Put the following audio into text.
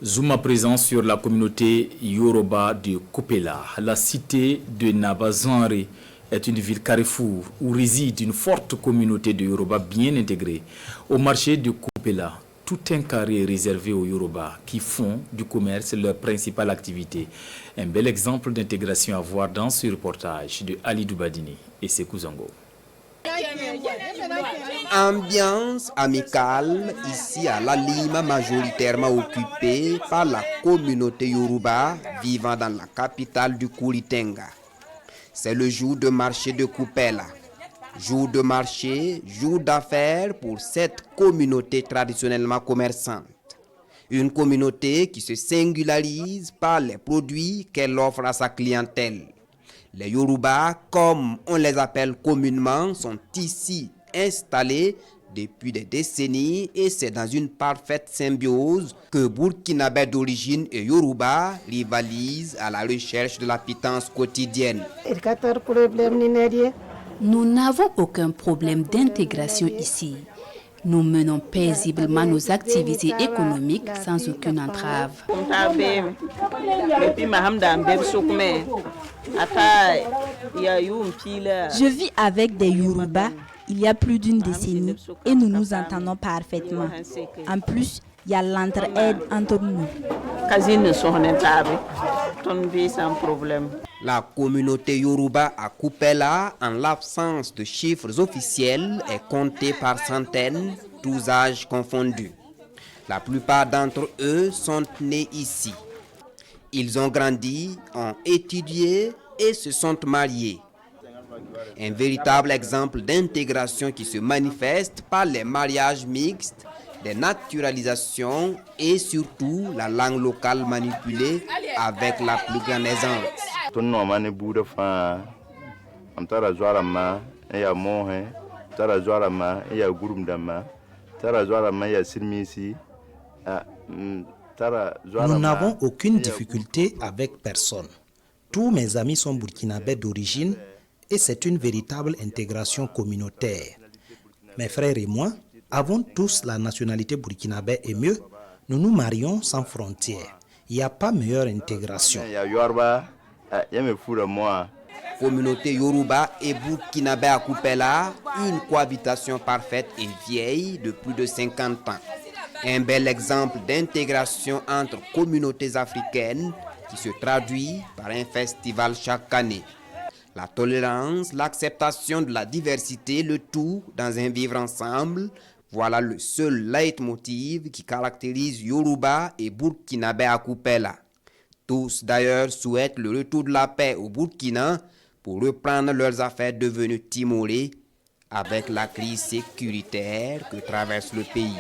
Zoom à présent sur la communauté Yoruba de Kopela. La cité de Nabazanri est une ville carrefour où réside une forte communauté de Yoruba bien intégrée. Au marché de Kopela, tout un carré est réservé aux Yoruba qui font du commerce leur principale activité. Un bel exemple d'intégration à voir dans ce reportage de Ali Doubadini et Sekou Zango. Ambiance amicale ici à La Lima, majoritairement occupée par la communauté Yoruba vivant dans la capitale du Koulitenga. C'est le jour de marché de Kopela. Jour de marché, jour d'affaires pour cette communauté traditionnellement commerçante. Une communauté qui se singularise par les produits qu'elle offre à sa clientèle. Les Yoruba, comme on les appelle communément, sont ici installés depuis des décennies et c'est dans une parfaite symbiose que Burkinabé d'origine et Yoruba rivalisent à la recherche de la pitance quotidienne. Nous n'avons aucun problème d'intégration ici. Nous menons paisiblement nos activités économiques sans aucune entrave. Je vis avec des Yoruba il y a plus d'une décennie et nous nous entendons parfaitement. En plus, il y a l'entraide entre nous. La communauté Yoruba à Kopela, en l'absence de chiffres officiels, est comptée par centaines, tous âges confondus. La plupart d'entre eux sont nés ici. Ils ont grandi, ont étudié et se sont mariés. Un véritable exemple d'intégration qui se manifeste par les mariages mixtes, des naturalisations et surtout la langue locale manipulée avec la plus grande aisance. Nous n'avons aucune difficulté avec personne. Tous mes amis sont burkinabés d'origine et c'est une véritable intégration communautaire. Mes frères et moi avons tous la nationalité burkinabé et mieux, nous nous marions sans frontières. Il n'y a pas meilleure intégration. Communauté Yoruba et Burkinabé à Kopela, une cohabitation parfaite et vieille de plus de 50 ans. Un bel exemple d'intégration entre communautés africaines qui se traduit par un festival chaque année. La tolérance, l'acceptation de la diversité, le tout dans un vivre ensemble, voilà le seul leitmotiv qui caractérise Yoruba et Burkinabé à Kopela. Tous d'ailleurs souhaitent le retour de la paix au Burkina pour reprendre leurs affaires devenues timorées avec la crise sécuritaire que traverse le pays.